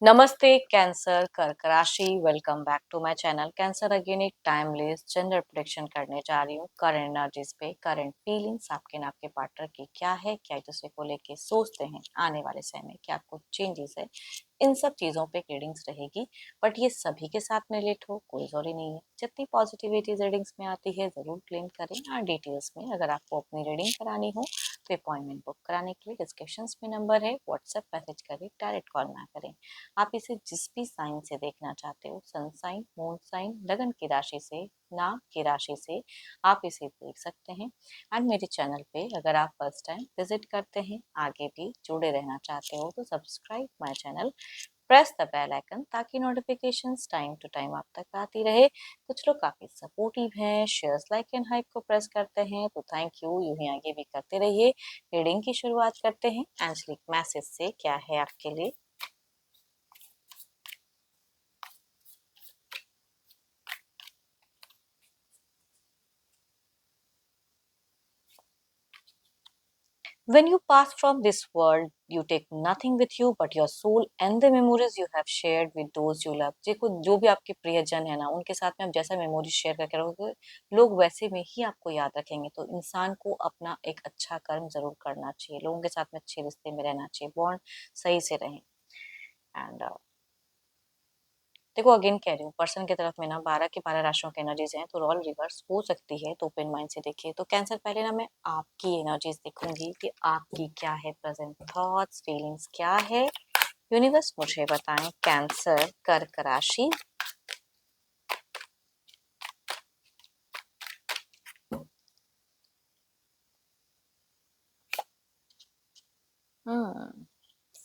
नमस्ते कैंसर कर्क राशि। Welcome back to my channel. Cancer again एक टाइमलेस जेंडर प्रेडिक्शन करने जा रही हूँ। करंट एनर्जीज पे, करंट फीलिंग्स आपके ना आपके पार्टनर की क्या है, क्या एक दूसरे को लेके सोचते हैं, आने वाले समय में क्या कुछ चेंजेस है, इन सब चीज़ों पे रीडिंग्स रहेगी। बट ये सभी के साथ में रिलेट हो कोई जरूरी नहीं है। जितनी पॉजिटिविटी रीडिंग्स में आती है ज़रूर क्लेम करें। और डिटेल्स में अगर आपको अपनी रीडिंग करानी हो तो अपॉइंटमेंट बुक कराने के लिए डिस्क्रिप्शन में नंबर है, व्हाट्सएप मैसेज करें, डायरेक्ट कॉल ना करें। आप इसे जिस भी साइन से देखना चाहते हो, सन साइन, मून साइन, लगन की राशि से, नाम की राशि से, आप इसे देख सकते हैं। एंड मेरे चैनल पे अगर आप फर्स्ट टाइम विजिट करते हैं, आगे भी जुड़े रहना चाहते हो तो subscribe my channel, press the bell icon ताकि नोटिफिकेशंस टाइम टू टाइम आप तक आती रहे। कुछ लोग काफी सपोर्टिव हैं, शेयर्स, लाइक एंड हाइप को प्रेस करते हैं, तो थैंक यू। यूं ही आगे भी करते रहिए। रीडिंग की शुरुआत करते हैं एंजलिक मैसेज से। क्या है आपके लिए? When you pass from this world, you take nothing with you but your soul and the memories you have shared with those you love। देखो, जो भी आपके प्रियजन है ना, उनके साथ में आप जैसा मेमोरी शेयर करके रहोगे, लोग वैसे में ही आपको याद रखेंगे। तो इंसान को अपना एक अच्छा कर्म जरूर करना चाहिए, लोगों के साथ में अच्छे रिश्ते में रहना चाहिए, बॉन्ड सही से रहें। एंड देखो, अगेन कह रही हूँ, पर्सन की तरफ में ना 12 की 12 राशियों की एनर्जीज हैं, तो रोल रिवर्स हो सकती है, तो ओपन माइंड से देखिए। तो कैंसर, पहले ना मैं आपकी एनर्जीज देखूंगी कि आपकी क्या है, प्रेजेंट थॉट्स, फीलिंग्स क्या है। यूनिवर्स मुझे बताएं। कैंसर कर्क राशि। हम्म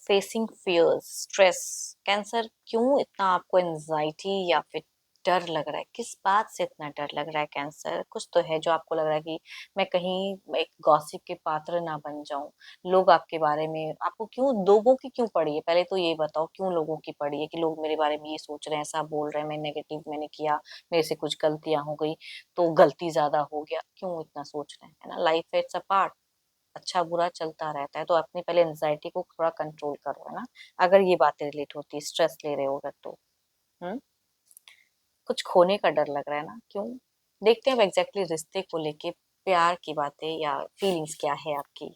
फेसिंग फियर्स, स्ट्रेस। कैंसर, क्यों इतना आपको एंजाइटी या फिर डर लग रहा है? किस बात से इतना डर लग रहा है? कैंसर, कुछ तो है जो आपको लग रहा है कि मैं कहीं एक गॉसिप के पात्र ना बन जाऊं। लोग आपके बारे में, आपको क्यों, लोगों की क्यों पड़ी है? पहले तो ये बताओ, क्यों लोगों की पड़ी है कि लोग मेरे बारे में ये सोच रहे हैं, ऐसा बोल रहे हैं, मैं नेगेटिव मैंने किया, मेरे से कुछ गलतियां हो गई तो गलती ज्यादा हो गया, क्यों इतना सोच रहे हैं? है ना, लाइफ इट्स अ पार्ट, अच्छा बुरा चलता रहता है। तो अपनी पहले एंजाइटी को थोड़ा कंट्रोल करो, है ना। अगर ये बातें रिलेट होती है, स्ट्रेस ले रहे हो अगर, तो हम्म कुछ खोने का डर लग रहा है ना, क्यों? देखते हैं अब एग्जैक्टली रिश्ते को लेके, प्यार की बातें या फीलिंग्स क्या है आपकी।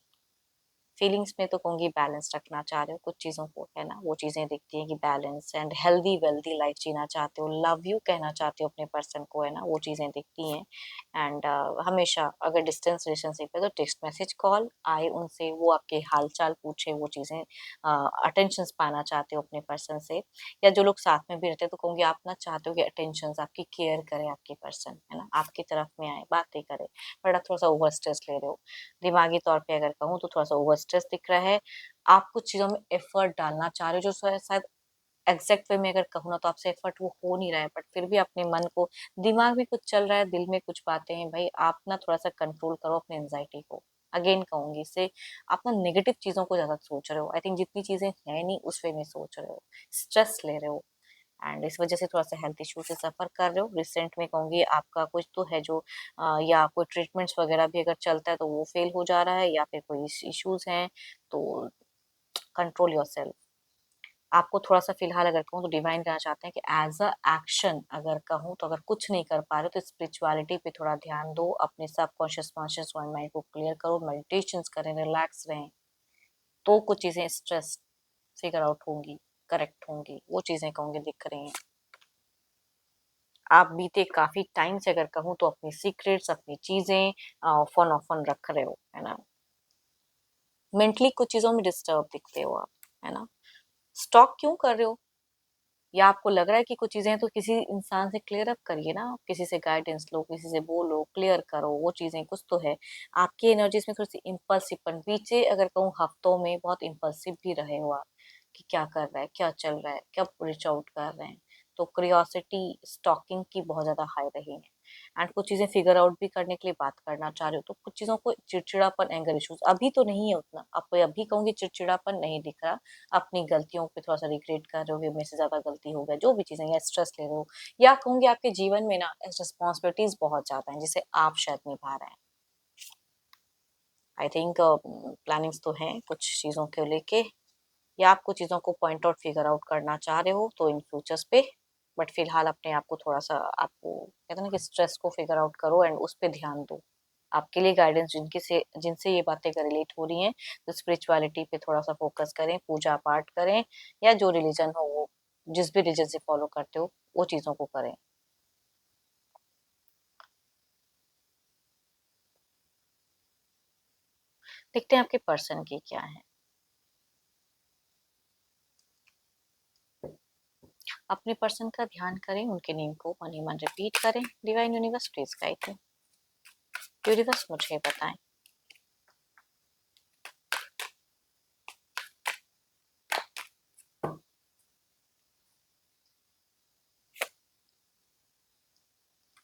फीलिंग्स में तो कहूंगी बैलेंस रखना चाह रहे हो कुछ चीजों को, है ना, वो चीजें दिखती है कि balance and healthy wealthy life जीना चाहते हो, लव यू कहना चाहते हो अपने पर्सन को, है ना, वो चीजें दिखती हैं। एंड हमेशा अगर डिस्टेंस रिलेशनशिप है तो टेक्स्ट मैसेज कॉल आए उनसे, वो आपके हाल चाल पूछे, वो चीजें अटेंशन पाना चाहते हो अपने पर्सन से। या जो लोग साथ में भी रहते हैं तो कहूंगी आप ना चाहते हो कि अटेंशन, आपकी केयर करे आपके पर्सन, है ना, आपकी तरफ में आए, बातें करे। बट आप थोड़ा सा ओवर स्ट्रेस ले रहे हो, दिमागी तौर पे अगर कहूँ तो थोड़ा सा ओवर स्ट्रेस दिख रहा है। आप कुछ चीजों में एफर्ट डालना चाह रहे हो जो शायद एग्जैक्ट वे में अगर कहूँ ना, तो आपसे एफर्ट वो हो नहीं रहा है, बट फिर भी अपने मन को, दिमाग में कुछ चल रहा है, दिल में कुछ बातें हैं, भाई आप ना थोड़ा सा कंट्रोल करो अपने एंजाइटी को। अगेन कहूंगी, इससे आप ना नेगेटिव चीजों को ज्यादा सोच रहे हो। आई थिंक जितनी चीजें है नहीं उस वे में सोच रहे हो, स्ट्रेस ले रहे हो। एंड इस वजह से थोड़ा सा हेल्थ इशू से सफर कर रहे हो। रिसेंट में कहूंगी आपका कुछ तो है जो या कोई ट्रीटमेंट्स वगैरह भी अगर चलता है तो वो फेल हो जा रहा है, या फिर कोई इश्यूज हैं, तो कंट्रोल योर सेल्फ। आपको थोड़ा सा फिलहाल अगर कहूँ तो डिवाइन कहना चाहते हैं कि एज अ एक्शन अगर कहूँ तो, अगर कुछ नहीं कर पा रहे तो स्पिरिचुअलिटी पे थोड़ा ध्यान दो, अपने सबकॉन्शियस कॉन्शियस माइंड को क्लियर करो, मेडिटेशन करें, रिलैक्स रहें, तो कुछ चीजें स्ट्रेस फिगर आउट होंगी, करेक्ट होंगी। वो चीजें कहूंगी दिख रही हैं। आप बीते काफी टाइम से अगर कहूँ तो अपनी सीक्रेट्स, अपनी चीजें ऑफन ऑफन रख रहे हो, है ना। मेंटली कुछ चीजों में डिस्टर्ब दिखते हो आप, है ना। स्टॉक क्यों कर रहे हो? या आपको लग रहा है कि कुछ चीजें तो किसी इंसान से क्लियर अप करिए ना, किसी से गाइडेंस लो, किसी से बोलो, क्लियर करो वो चीजें, कुछ तो है। आपकी एनर्जीज में थोड़ी सी इम्पल्सिव पीछे अगर कहूँ हफ्तों में बहुत इम्पल्सिव भी रहे हो आप, कि क्या कर रहा है, क्या चल रहा है, कब रीच आउट कर रहे हैं। तो क्यूरियोसिटी, स्टॉकिंग की बहुत ज्यादा हाई रही है। एंड कुछ चीजें फिगर आउट भी करने के लिए बात करना चाह रहे हो, तो कुछ चीजों को चिड़चिड़ापन, एंगर इश्यूज अभी तो नहीं है उतना, आपको अभी कहूंगी चिड़चिड़ापन नहीं दिख रहा। अपनी गलतियों पे थोड़ा सा रिग्रेट कर रहे हो कि मेरे से ज्यादा गलती हो गया, जो भी चीजें, या स्ट्रेस ले रहे हो, या कहूंगी आपके जीवन में ना रिस्पॉन्सिबिलिटीज बहुत ज्यादा हैं जिसे आप शायद निभा रहे हैं। आई थिंक प्लानिंग्स तो हैं कुछ चीजों को लेके। या आपको चीज़ों को पॉइंट आउट फिगर आउट करना चाह रहे हो तो इन फ्यूचर्स पे, बट फिलहाल अपने आप को थोड़ा सा, आपको कहते हैं ना कि स्ट्रेस को फिगर आउट करो एंड उस पे ध्यान दो। आपके लिए गाइडेंस जिनसे ये बातें रिलेट हो रही हैं, तो स्पिरिचुअलिटी पे थोड़ा सा फोकस करें, पूजा पाठ करें, या जो रिलीजन हो वो, जिस भी रिलीजन से फॉलो करते हो वो चीजों को करें। देखते हैं आपके पर्सन की क्या है। अपने पर्सन का ध्यान करें, उनके नेम को मन ही मन रिपीट करें। Divine universe please guide me. Universe मुझे बताएं।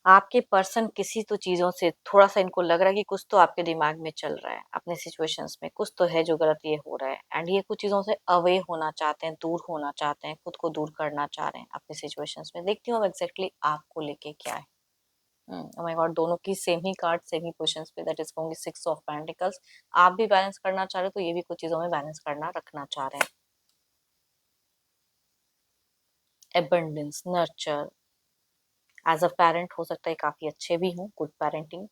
आपके पर्सन किसी तो चीजों से थोड़ा सा इनको लग रहा है कि कुछ तो आपके दिमाग में चल रहा है, अपने सिचुएशंस में कुछ तो है जो गलत ये हो रहा है, एंड ये कुछ चीजों से अवे होना चाहते हैं, दूर होना चाहते हैं, खुद को दूर करना चाह रहे हैं अपनी सिचुएशंस में। देखती हूँ अब एग्जैक्टली आपको लेके क्या है। ओह माय गॉड, दोनों की सेम ही कार्ड सेम ही पोजीशंस पे, that is going 6 of pentacles. आप भी बैलेंस करना चाह रहे हो तो ये भी कुछ चीजों में बैलेंस करना रखना चाह रहे हैं। Abundance, nurture, as a parent हो सकता है काफी अच्छे भी हों, गुड पेरेंटिंग।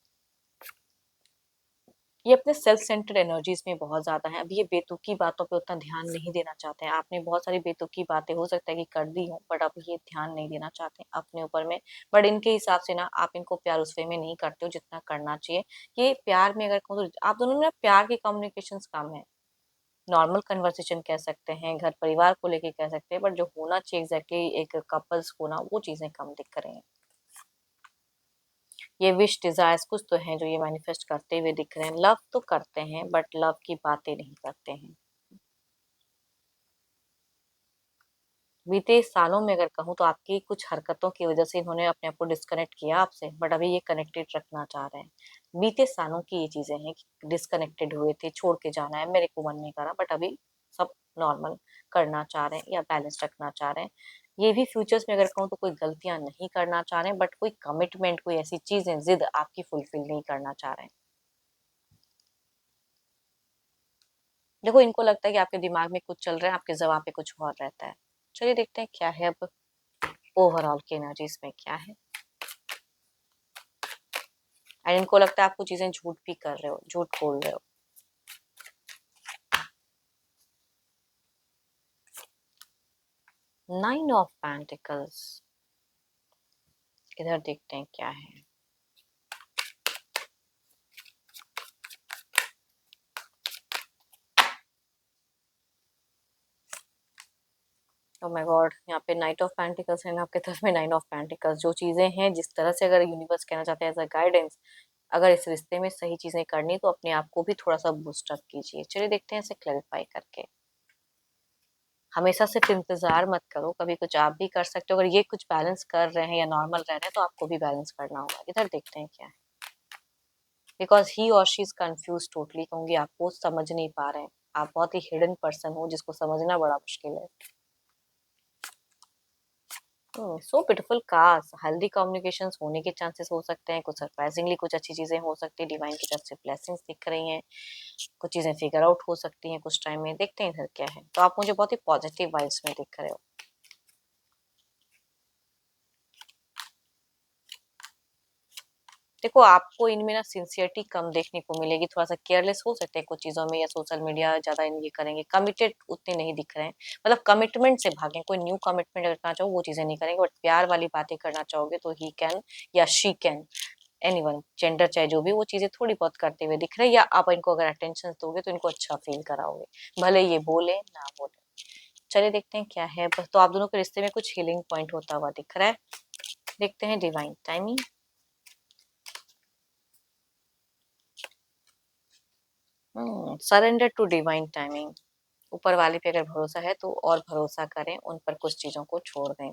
ये अपने सेल्फ सेंटर्ड एनर्जीज में बहुत ज्यादा है। अभी ये बेतुकी बातों पे उतना ध्यान नहीं देना चाहते हैं। आपने बहुत सारी बेतुकी बातें हो सकता है कि कर दी हो, बट अब ये ध्यान नहीं देना चाहते हैं अपने ऊपर में। बट इनके हिसाब से ना आप इनको प्यार उस वे में नहीं करते हो जितना करना चाहिए। ये प्यार में अगर कहूँ तो आप दोनों में ना प्यार के कम्युनिकेशन कम है। नॉर्मल कन्वर्सेशन कह सकते हैं, घर परिवार को लेके कह सकते हैं, बट जो होना चाहिए एग्जैक्टली एक कपल्स को ना, वो चीजें कम दिख रही हैं। ये विश डिजायर्स कुछ तो हैं जो ये मैनिफेस्ट करते हुए दिख रहे हैं। लव तो करते हैं बट लव की बातें नहीं करते हैं। बीते सालों में अगर कहूँ तो आपकी कुछ हरकतों की वजह से इन्होंने अपने आप को डिस्कनेक्ट किया आपसे, बट अभी ये कनेक्टेड रखना चाह रहे हैं। बीते सालों की ये चीजें हैं कि डिस्कनेक्टेड हुए थे, छोड़ के जाना है, मेरे को मन नहीं करा, बट अभी सब नॉर्मल करना चाह रहे हैं या बैलेंस रखना चाह रहे हैं। ये भी फ्यूचर्स में अगर कहूँ तो कोई गलतियां नहीं करना चाह रहे हैं, बट कोई कमिटमेंट, कोई ऐसी चीजें जिद आपकी फुलफिल नहीं करना चाह रहे हैं। देखो इनको लगता है कि आपके दिमाग में कुछ चल रहा है, आपके जबान पे कुछ और रहता है। चलिए देखते हैं क्या है अब ओवरऑल की एनर्जीज में क्या है। एंड इनको लगता है आपको चीजें झूठ भी कर रहे हो, झूठ बोल रहे हो। 9 ऑफ पेंटिकल्स, इधर देखते हैं क्या है। ओह माय गॉड, यहाँ पे नाइट ऑफ पेंटिकल्स है ना आपके तरफ में 9 ऑफ पेंटिकल्स। जो चीजें हैं जिस तरह से अगर यूनिवर्स कहना चाहते हैं एज अ गाइडेंस, अगर इस रिश्ते में सही चीजें करनी तो अपने आप को भी थोड़ा सा बूस्ट अप कीजिए। चलिए देखते हैं इसे क्लैरिफाई करके। हमेशा सिर्फ इंतजार मत करो, कभी कुछ आप भी कर सकते हो। अगर ये कुछ बैलेंस कर रहे हैं या नॉर्मल रह रहे हैं तो आपको भी बैलेंस करना होगा। इधर देखते हैं क्या है। बिकॉज ही और शी इज कंफ्यूज टोटली, कहूंगी आपको समझ नहीं पा रहे हैं। आप बहुत ही हिडन पर्सन हो जिसको समझना बड़ा मुश्किल है। So beautiful cast, healthy communications होने के चांसेस हो सकते हैं, कुछ सरप्राइजिंगली कुछ अच्छी चीजें हो सकती है, डिवाइन की तरफ से ब्लेसिंग्स दिख रही हैं, कुछ चीजें फिगर आउट हो सकती हैं कुछ टाइम में। देखते हैं इधर क्या है। तो आप मुझे बहुत ही पॉजिटिव वाइब्स में दिख रहे हो। देखो आपको इनमें ना सिंसियरिटी कम देखने को मिलेगी, थोड़ा सा केयरलेस हो सकते हैं कुछ चीजों में, या सोशल मीडिया ज्यादा ये करेंगे। कमिटेड उतने नहीं दिख रहे हैं, मतलब कमिटमेंट से भागें। कोई न्यू कमिटमेंट अगर करना चाहो वो चीजें नहीं करेंगे, बट प्यार वाली बातें करना चाहोगे तो ही कैन या शी कैन, एनीवन जेंडर चाहे जो भी, वो चीजें थोड़ी बहुत करते हुए दिख रहे हैं। या आप इनको अगर अटेंशन दोगे तो इनको अच्छा फील कराओगे, भले ये बोले ना बोले। चलिए देखते हैं क्या है। बस तो आप दोनों के रिश्ते में कुछ हीलिंग पॉइंट होता हुआ दिख रहा है। देखते हैं divine timing. Surrender to divine timing. ऊपर वाले पे अगर भरोसा है तो और भरोसा करें, उन पर कुछ चीजों को छोड़ दें।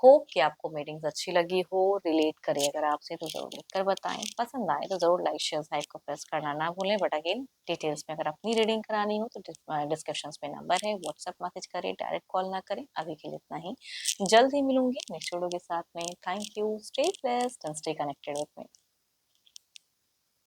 होप कि आपको मीटिंग्स अच्छी लगी हो, रिलेट करे अगर आपसे तो जरूर लिखकर बताएं। पसंद आए तो जरूर लाइक शेयर हाइप को प्रेस करना ना भूलें। बट अगेन डिटेल्स में अगर अपनी रीडिंग करानी हो तो डिस्क्रिप्शन में नंबर है, व्हाट्सएप मैसेज करें, डायरेक्ट कॉल ना करें। अभी के लिए इतना ही, जल्द ही मिलूंगी नेक्स्ट वीडियो के साथ में। Thank you, stay blessed and stay connected with me.